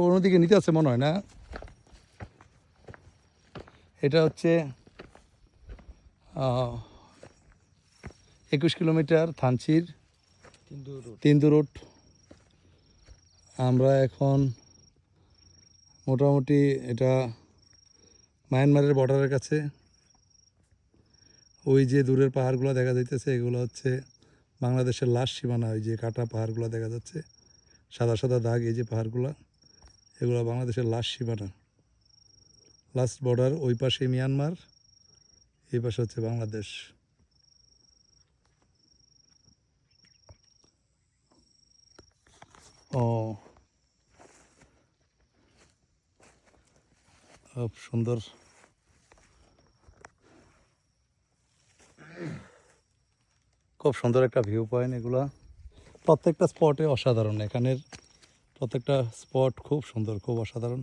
অন্যদিকে নিতে আছে মনে হয় না। এটা হচ্ছে 21 কিলোমিটার থানচির তিন্দু রুট। আমরা এখন মোটামুটি এটা মায়ানমারের বর্ডারের কাছে। ওই যে দূরের পাহাড়গুলো দেখা যাইতেছে এগুলো হচ্ছে বাংলাদেশের লাস্ট সীমানা। ওই যে কাটা পাহাড়গুলো দেখা যাচ্ছে, সাদা সাদা দাগ, এই যে পাহাড়গুলো, এগুলো বাংলাদেশের লাস্ট সীমানা, লাস্ট বর্ডার। ওই পাশে মিয়ানমার, এই পাশে হচ্ছে বাংলাদেশ। ও খুব সুন্দর, খুব সুন্দর একটা ভিউ পয়েন্ট এগুলা। প্রত্যেকটা স্পটে অসাধারণ, এখানের প্রত্যেকটা স্পট খুব সুন্দর, খুব অসাধারণ।